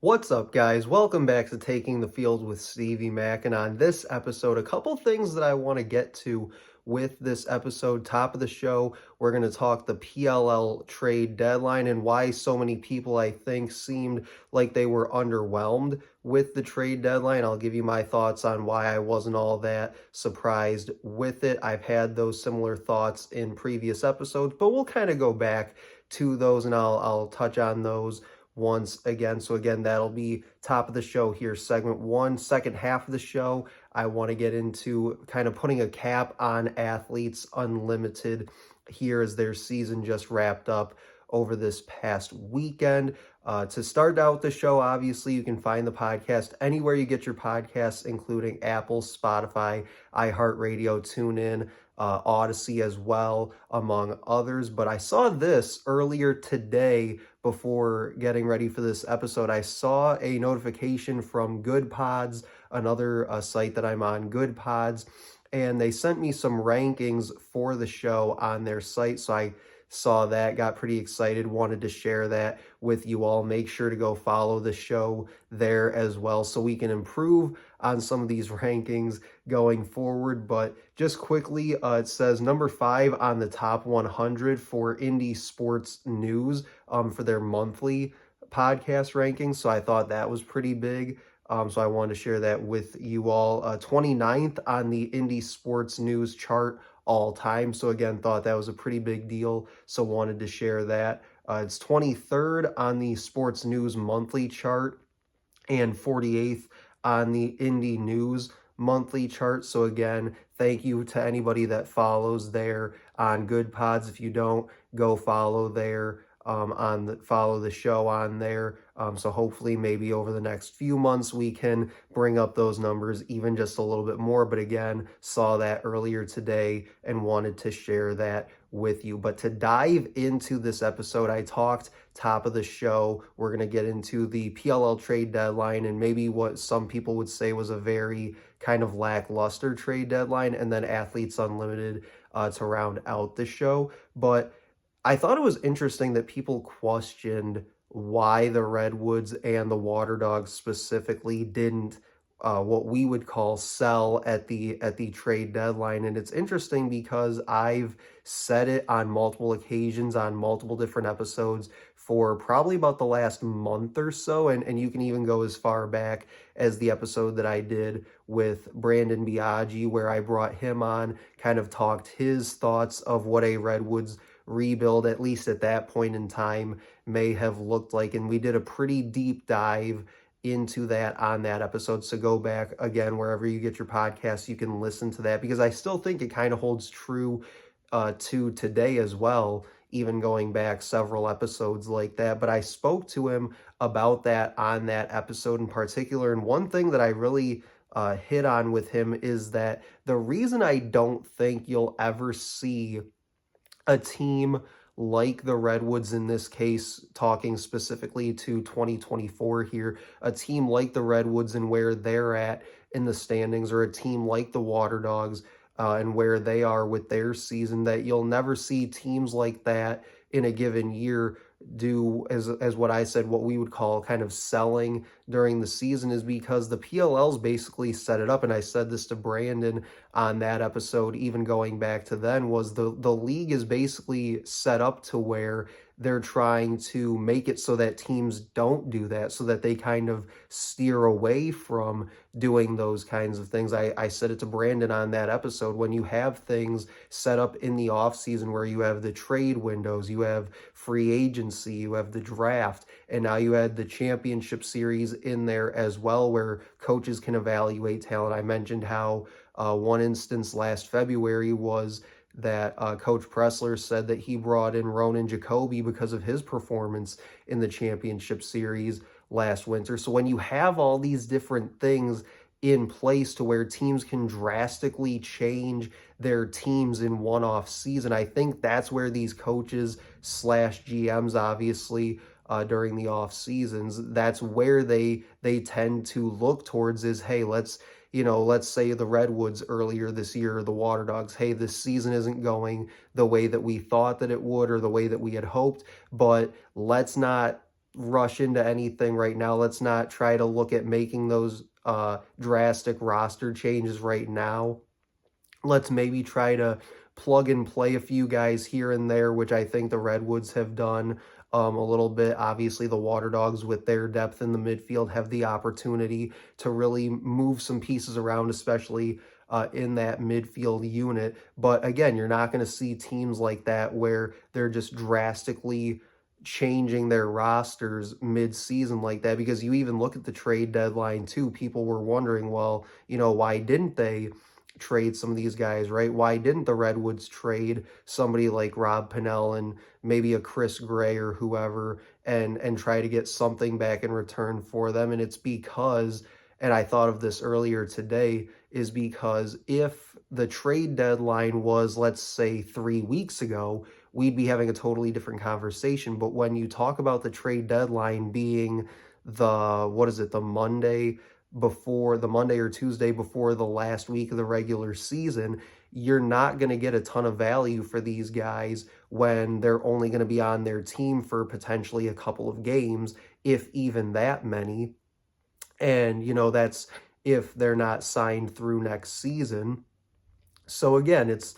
What's up, guys? Welcome back to Taking the Field with Stevie Mac. And on this episode, a couple things that I want to get to with this episode. Top of the show, we're going to talk the PLL trade deadline and why so many people, I think, seemed like they were underwhelmed with the trade deadline. I'll give you my thoughts on why I wasn't all that surprised with it. I've had those similar thoughts in previous episodes, but we'll kind of go back to those and I'll touch on those once again. So again, that'll be top of the show here, segment one. Second half of the show, I want to get into kind of putting a cap on Athletes Unlimited here as their season just wrapped up over this past weekend. To start out the show, obviously, you can find the podcast anywhere you get your podcasts, including Apple, Spotify, iHeartRadio, TuneIn, Odyssey as well, among others. But I saw this earlier today before getting ready for this episode. I saw a notification from Good Pods, another site that I'm on, Good Pods, and they sent me some rankings for the show on their site. So I saw that, got pretty excited, wanted to share that with you all. Make sure to go follow the show there as well so we can improve on some of these rankings going forward. But just quickly, it says number 5 on the top 100 for indie sports news for their monthly podcast rankings. So I thought that was pretty big. So I wanted to share that with you all. 29th on the indie sports news chart all time. So again, thought that was a pretty big deal. So wanted to share that. It's 23rd on the sports news monthly chart and 48th on the indie news monthly chart. So again, thank you to anybody that follows there on Good Pods. If you don't, go follow there. Follow the show on there. So hopefully maybe over the next few months we can bring up those numbers even just a little bit more. But again, saw that earlier today and wanted to share that with you. But to dive into this episode, I talked top of the show. We're going to get into the PLL trade deadline and maybe what some people would say was a very kind of lackluster trade deadline, and then Athletes Unlimited to round out the show. But I thought it was interesting that people questioned why the Redwoods and the Water Dogs specifically didn't what we would call sell at the trade deadline. And it's interesting because I've said it on multiple occasions on multiple different episodes for probably about the last month or so, and you can even go as far back as the episode that I did with Brandon Biaggi, where I brought him on, kind of talked his thoughts of what a Redwoods rebuild, at least at that point in time, may have looked like. And we did a pretty deep dive into that on that episode. So go back again, wherever you get your podcasts, you can listen to that, because I still think it kind of holds true to today as well, even going back several episodes like that. But I spoke to him about that on that episode in particular. And one thing that I really hit on with him is that the reason I don't think you'll ever see a team like the Redwoods, in this case, talking specifically to 2024 here, a team like the Redwoods and where they're at in the standings, or a team like the Water Dogs and where they are with their season, that you'll never see teams like that in a given year do as what I said, what we would call kind of selling during the season, is because the PLL's basically set it up. And I said this to Brandon on that episode, even going back to then, was the league is basically set up to where they're trying to make it so that teams don't do that, so that they kind of steer away from doing those kinds of things. I said it to Brandon on that episode, when you have things set up in the off season where you have the trade windows, you have free agency, you have the draft, and now you had the championship series in there as well, where coaches can evaluate talent. I mentioned how one instance last February was that Coach Pressler said that he brought in Ronan Jacoby because of his performance in the championship series last winter. So when you have all these different things in place to where teams can drastically change their teams in one off season, I think that's where these coaches / GMs, obviously, during the off seasons, that's where they tend to look towards is, hey, let's say the Redwoods earlier this year, or the Water Dogs, hey, this season isn't going the way that we thought that it would, or the way that we had hoped, but let's not rush into anything right now. Let's not try to look at making those drastic roster changes right now. Let's maybe try to plug and play a few guys here and there, which I think the Redwoods have done a little bit. Obviously, the Water Dogs, with their depth in the midfield, have the opportunity to really move some pieces around, especially in that midfield unit. But again, you're not going to see teams like that where they're just drastically changing their rosters mid-season like that, because you even look at the trade deadline too. People were wondering, well, why didn't they trade some of these guys, right? Why didn't the Redwoods trade somebody like Rob Pennell and maybe a Chris Gray or whoever, and try to get something back in return for them? And it's because, and I thought of this earlier today, is because if the trade deadline was, let's say, 3 weeks ago, we'd be having a totally different conversation. But when you talk about the trade deadline being what is it, the Monday or Tuesday before the last week of the regular season, you're not going to get a ton of value for these guys when they're only going to be on their team for potentially a couple of games, if even that many. And, that's if they're not signed through next season. So again, it's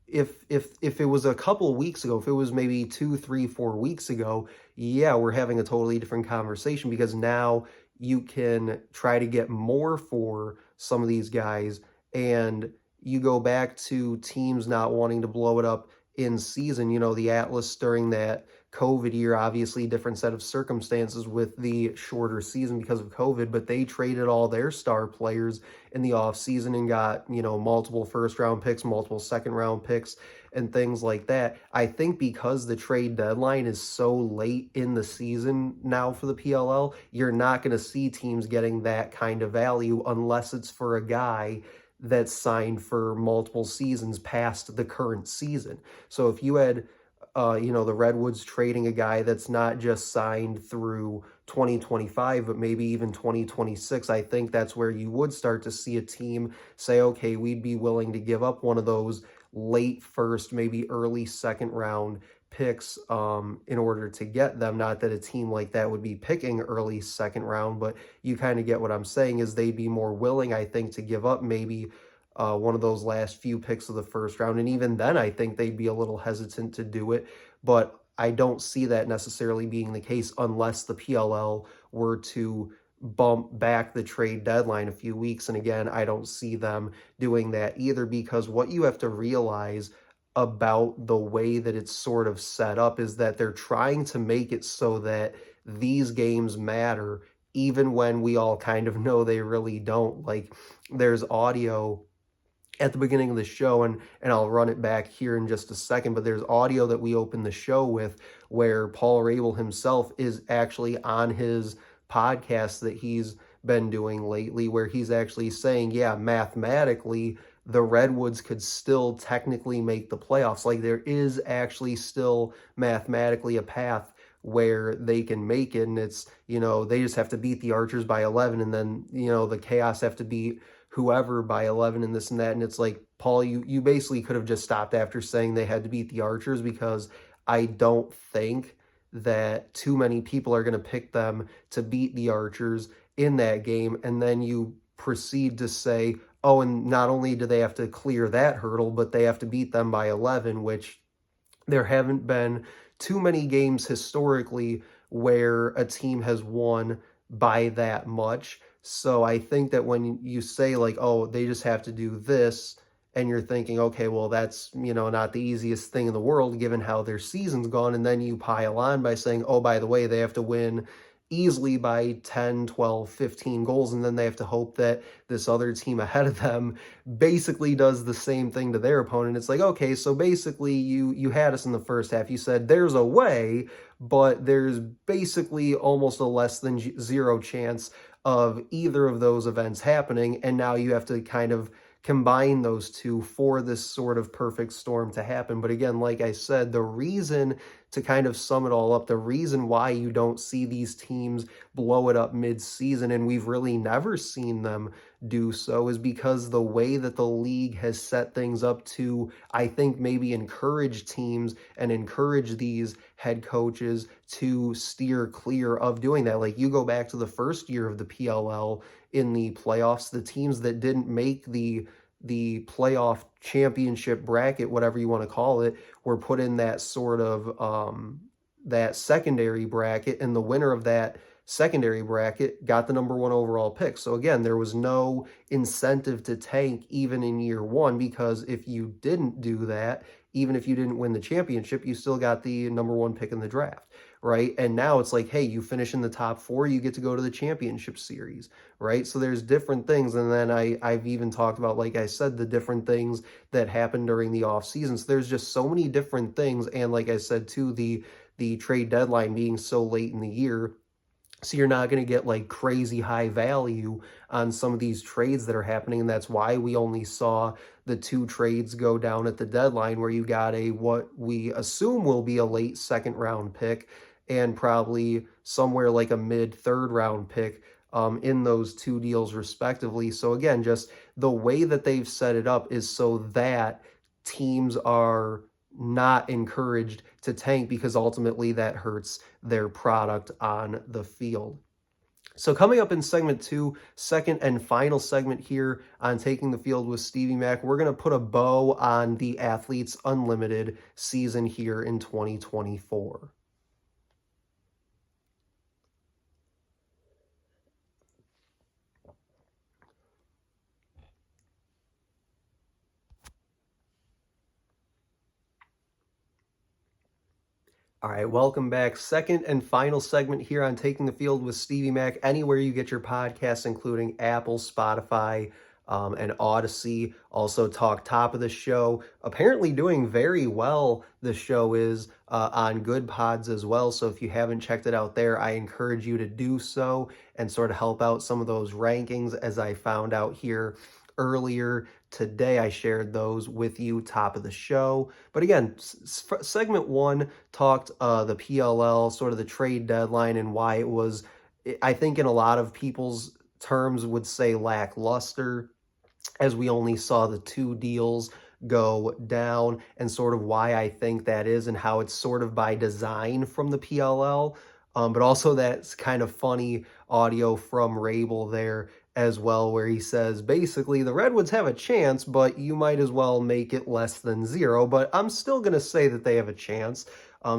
if it was a couple of weeks ago, if it was maybe 2, 3, 4 weeks ago, yeah, we're having a totally different conversation, because now you can try to get more for some of these guys, and you go back to teams not wanting to blow it up in season. The Atlas during that COVID year, obviously different set of circumstances with the shorter season because of COVID, but they traded all their star players in the offseason and got, multiple first round picks, multiple second round picks, and things like that. I think because the trade deadline is so late in the season now for the PLL, you're not going to see teams getting that kind of value unless it's for a guy that's signed for multiple seasons past the current season. So if you had the Redwoods trading a guy that's not just signed through 2025, but maybe even 2026, I think that's where you would start to see a team say, okay, we'd be willing to give up one of those late first, maybe early second round picks in order to get them. Not that a team like that would be picking early second round, but you kind of get what I'm saying, is they'd be more willing, I think, to give up maybe one of those last few picks of the first round. And even then, I think they'd be a little hesitant to do it. But I don't see that necessarily being the case unless the PLL were to bump back the trade deadline a few weeks. And again, I don't see them doing that either, because what you have to realize about the way that it's sort of set up is that they're trying to make it so that these games matter, even when we all kind of know they really don't. Like, there's audio at the beginning of the show, and I'll run it back here in just a second, but there's audio that we open the show with where Paul Rabel himself is actually on his podcast that he's been doing lately, where he's actually saying, yeah, mathematically, the Redwoods could still technically make the playoffs. Like, there is actually still mathematically a path where they can make it, and it's, they just have to beat the Archers by 11, and then, the Chaos have to beat whoever by 11 and this and that. And it's like, Paul, you basically could have just stopped after saying they had to beat the Archers, because I don't think that too many people are going to pick them to beat the Archers in that game. And then you proceed to say, oh, and not only do they have to clear that hurdle, but they have to beat them by 11, which there haven't been too many games historically where a team has won by that much. So I think that when you say, like, oh, they just have to do this, and you're thinking, okay, well, that's, not the easiest thing in the world given how their season's gone. And then you pile on by saying, oh, by the way, they have to win easily by 10, 12, 15 goals. And then they have to hope that this other team ahead of them basically does the same thing to their opponent. It's like, okay, so basically you had us in the first half. You said there's a way, but there's basically almost a less than zero chance of either of those events happening. And now you have to kind of combine those two for this sort of perfect storm to happen. But again, like I said, the reason to kind of sum it all up, the reason why you don't see these teams blow it up mid-season, and we've really never seen them do so, is because the way that the league has set things up to, I think, maybe encourage teams and encourage these head coaches to steer clear of doing that. Like, you go back to the first year of the PLL in the playoffs, the teams that didn't make the playoff championship bracket, whatever you want to call it, were put in that sort of that secondary bracket, and the winner of that secondary bracket got the number one overall pick. So again, there was no incentive to tank even in year one, because if you didn't do that, even if you didn't win the championship, you still got the number one pick in the draft, right? And now it's like, hey, you finish in the top four, you get to go to the championship series, right? So there's different things. And then I've even talked about, like I said, the different things that happen during the off season. So there's just so many different things. And like I said, too, the trade deadline being so late in the year, so you're not going to get like crazy high value on some of these trades that are happening. And that's why we only saw the two trades go down at the deadline, where you got a, what we assume will be a late second round pick, and probably somewhere like a mid third round pick in those two deals respectively. So again, just the way that they've set it up is so that teams are not encouraged to tank, because ultimately that hurts their product on the field. So coming up in segment two, second and final segment here on Taking the Field with Stevie Mac, we're going to put a bow on the Athletes Unlimited season here in 2024. All right, welcome back. Second and final segment here on Taking the Field with Stevie Mac. Anywhere you get your podcasts, including Apple, Spotify, and Odyssey. Also, talk top of the show. Apparently doing very well, the show is on Good Pods as well. So if you haven't checked it out there, I encourage you to do so and sort of help out some of those rankings. As I found out here earlier today, I shared those with you top of the show. But again, segment one talked the PLL, sort of the trade deadline, and why it was, I think in a lot of people's terms, would say lackluster, as we only saw the two deals go down, and sort of why I think that is, and how it's sort of by design from the PLL. But also that's kind of funny audio from Rabel there as well, where he says basically the Redwoods have a chance, but you might as well make it less than zero. But I'm still going to say that they have a chance.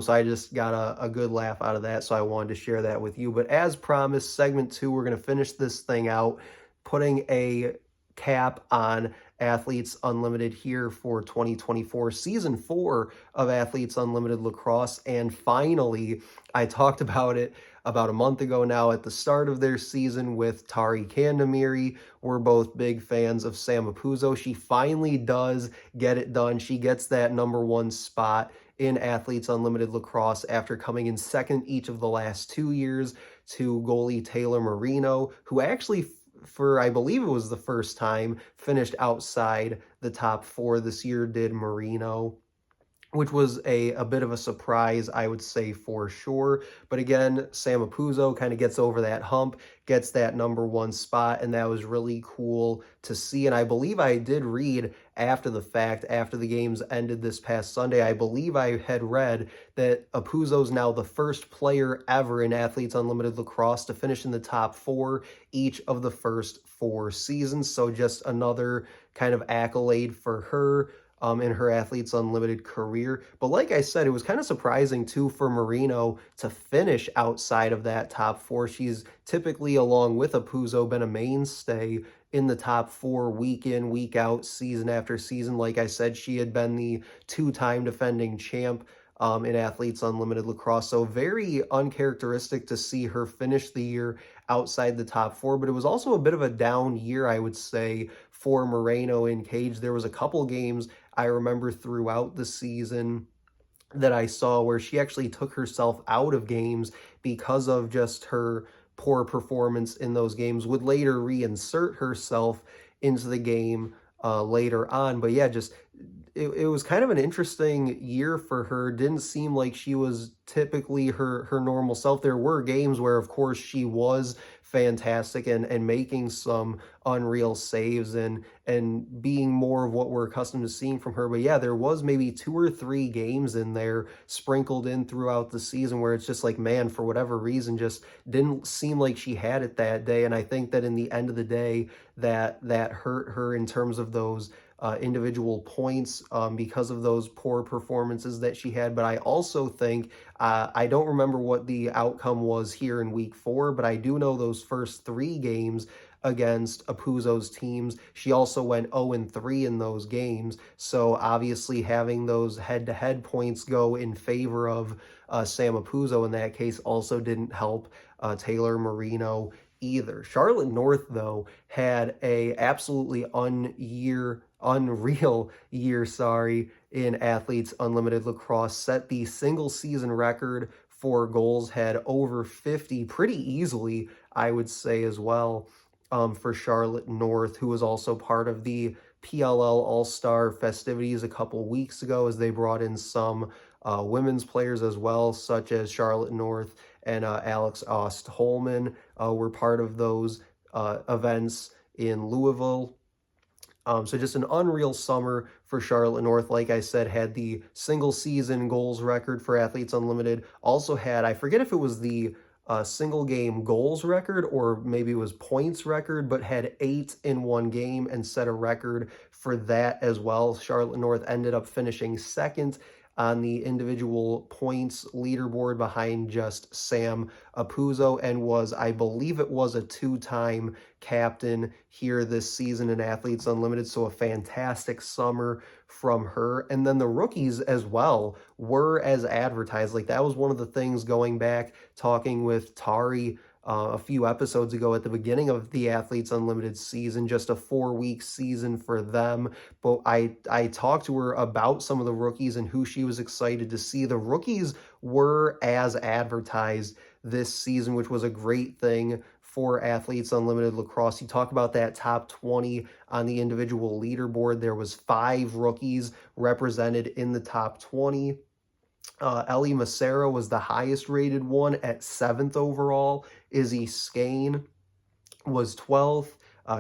So I just got a good laugh out of that. So I wanted to share that with you. But as promised, segment two, we're going to finish this thing out, putting a cap on Athletes Unlimited here for 2024, season 4 of Athletes Unlimited Lacrosse. And finally, I talked about it about a month ago now at the start of their season with Tari Kandemiri. We're both big fans of Sam Apuzzo. She finally does get it done. She gets that number one spot in Athletes Unlimited Lacrosse after coming in second each of the last 2 years to goalie Taylor Marino, who actually, for I believe it was the first time, finished outside the top 4 this year, did Marino, which was a bit of a surprise, I would say, for sure. But again, Sam Apuzzo kind of gets over that hump, gets that number one spot, and that was really cool to see. And I believe I did read after the fact, after the games ended this past Sunday, I believe I had read that Apuzzo's now the first player ever in Athletes Unlimited Lacrosse to finish in the top 4 each of the first 4 seasons. So just another kind of accolade for her in her Athletes Unlimited career. But like I said, it was kind of surprising too for Marino to finish outside of that top 4. She's typically, along with Apuzzo, been a mainstay in the top 4 week in, week out, season after season. Like I said, she had been the 2-time defending champ in Athletes Unlimited Lacrosse. So very uncharacteristic to see her finish the year outside the top 4. But it was also a bit of a down year, I would say, for Moreno in cage. There was a couple games I remember throughout the season that I saw where she actually took herself out of games because of just her poor performance in those games, would later reinsert herself into the game later on. But yeah, just it was kind of an interesting year for her. Didn't seem like she was typically her normal self. There were games where, of course, she was fantastic and making some unreal saves and being more of what we're accustomed to seeing from her. But yeah, there was maybe two or three games in there sprinkled in throughout the season where it's just like, man, for whatever reason, just didn't seem like she had it that day. And I think that in the end of the day, that hurt her in terms of those individual points because of those poor performances that she had. But I also think I don't remember what the outcome was here in week 4, but I do know those first 3 games against Apuzzo's teams. She also went 0-3 in those games. So obviously having those head-to-head points go in favor of Sam Apuzzo in that case also didn't help Taylor Marino either. Charlotte North, though, had a absolutely unreal year, in Athletes Unlimited Lacrosse, set the single season record for goals, had over 50 pretty easily, I would say, as well, for Charlotte North, who was also part of the PLL All-Star festivities a couple weeks ago as they brought in some women's players as well, such as Charlotte North and Alex Ost-Holman were part of those events in Louisville. So just an unreal summer for Charlotte North. Like I said, had the single season goals record for Athletes Unlimited. Also had, I forget if it was the single game goals record or maybe it was points record, but had 8 in one game and set a record for that as well. Charlotte North ended up finishing second on the individual points leaderboard behind just Sam Apuzzo and was, I believe it was a 2-time captain here this season in Athletes Unlimited. So a fantastic summer from her. And then the rookies as well were as advertised. Like that was one of the things going back, talking with Tari a few episodes ago at the beginning of the Athletes Unlimited season, just a 4-week season for them. But I talked to her about some of the rookies and who she was excited to see. The rookies were as advertised this season, which was a great thing for Athletes Unlimited Lacrosse. You talk about that top 20 on the individual leaderboard. There was 5 rookies represented in the top 20. Ellie Macero was the highest rated one at 7th overall. Izzy Skane was 12th.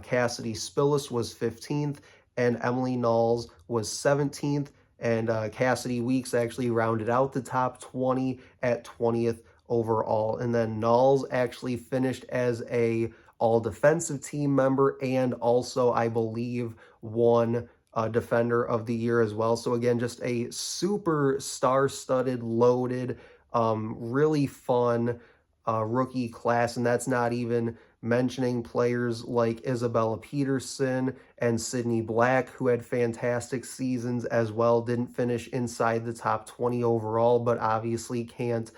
Cassidy Spillis was 15th. And Emily Knowles was 17th. And Cassidy Weeks actually rounded out the top 20 at 20th overall. And then Knowles actually finished as a all-defensive team member and also, I believe, won Defender of the Year as well. So again, just a super star-studded, loaded, really fun rookie class. And that's not even mentioning players like Isabella Peterson and Sydney Black, who had fantastic seasons as well. Didn't finish inside the top 20 overall, but obviously can't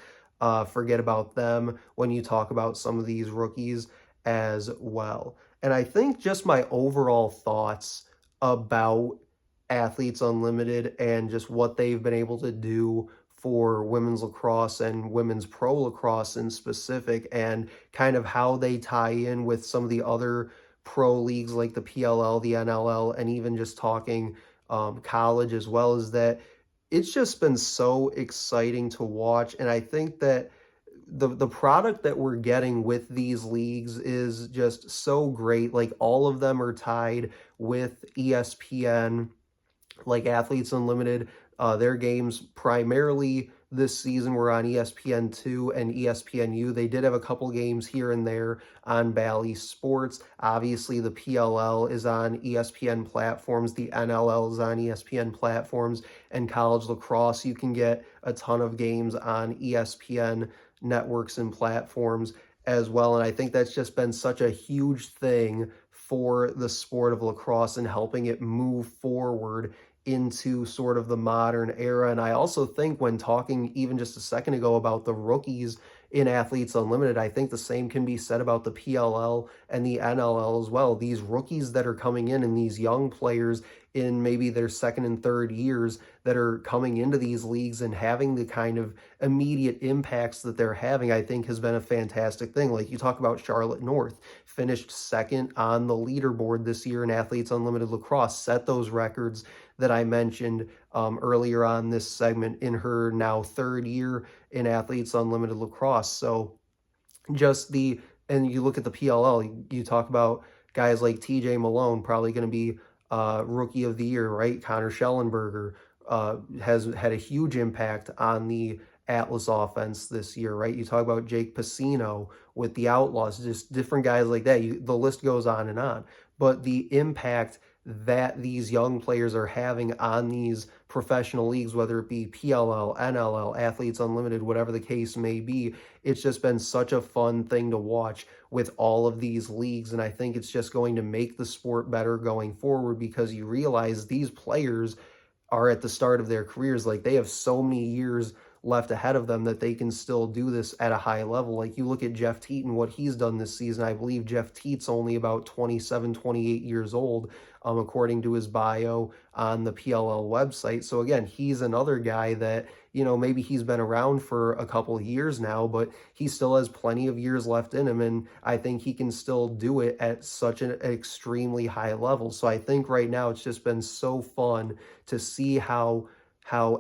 forget about them when you talk about some of these rookies as well. And I think just my overall thoughts about Athletes Unlimited and just what they've been able to do for women's lacrosse and women's pro lacrosse in specific, and kind of how they tie in with some of the other pro leagues like the PLL, the NLL, and even just talking college as well, is that it's just been so exciting to watch. And I think that the product that we're getting with these leagues is just so great. Like all of them are tied with ESPN, like Athletes Unlimited. Their games primarily this season were on ESPN2 and ESPNU. They did have a couple games here and there on Bally Sports. Obviously, the PLL is on ESPN platforms. The NLL is on ESPN platforms. And college lacrosse, you can get a ton of games on ESPN networks and platforms as well. And I think that's just been such a huge thing for the sport of lacrosse and helping it move forward into sort of the modern era. And I also think, when talking even just a second ago about the rookies in Athletes Unlimited, I think the same can be said about the PLL and the NLL as well. These rookies that are coming in and these young players in maybe their second and third years that are coming into these leagues and having the kind of immediate impacts that they're having, I think has been a fantastic thing. Like you talk about Charlotte North, finished second on the leaderboard this year in Athletes Unlimited Lacrosse, set those records that I mentioned earlier on this segment in her now third year in Athletes Unlimited Lacrosse. So just the and you look at the PLL, you talk about guys like TJ Malone, probably going to be rookie of the year, right? Connor Schellenberger has had a huge impact on the Atlas offense this year, right? You talk about Jake Pacino with the Outlaws, just different guys like that. The list goes on and on. But the impact that these young players are having on these professional leagues, whether it be PLL, NLL, Athletes Unlimited, whatever the case may be, it's just been such a fun thing to watch with all of these leagues. And I think it's just going to make the sport better going forward because you realize these players are at the start of their careers. Like they have so many years left ahead of them that they can still do this at a high level. Like you look at Jeff Teat and what he's done this season. I believe Jeff Teat's only about 27, 28 years old, according to his bio on the PLL website. So again, he's another guy that, maybe he's been around for a couple of years now, but he still has plenty of years left in him. And I think he can still do it at such an extremely high level. So I think right now it's just been so fun to see how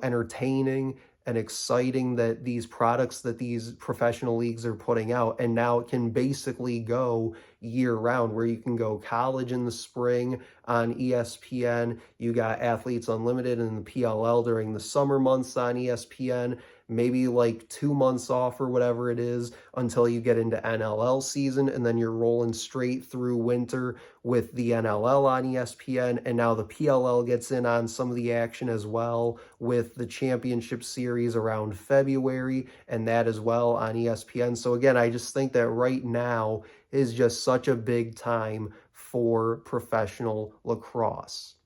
entertaining and exciting that these products that these professional leagues are putting out, and now it can basically go year round, where you can go college in the spring on ESPN, you got Athletes Unlimited and the PLL during the summer months on ESPN, maybe like 2 months off or whatever it is until you get into NLL season, and then you're rolling straight through winter with the NLL on ESPN, and now the PLL gets in on some of the action as well with the championship series around February, and that as well on ESPN. So again, I just think that right now is just such a big time for professional lacrosse.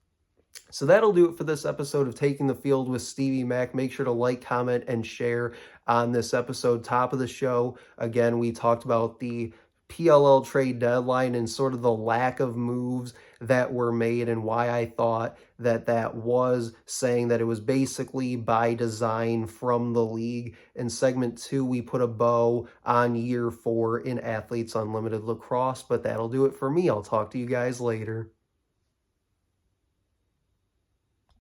So that'll do it for this episode of Taking the Field with Stevie Mac. Make sure to like, comment, and share on this episode. Top of the show, again, we talked about the PLL trade deadline and sort of the lack of moves that were made and why I thought that that was saying that it was basically by design from the league. In segment 2, we put a bow on year 4 in Athletes Unlimited Lacrosse, but that'll do it for me. I'll talk to you guys later.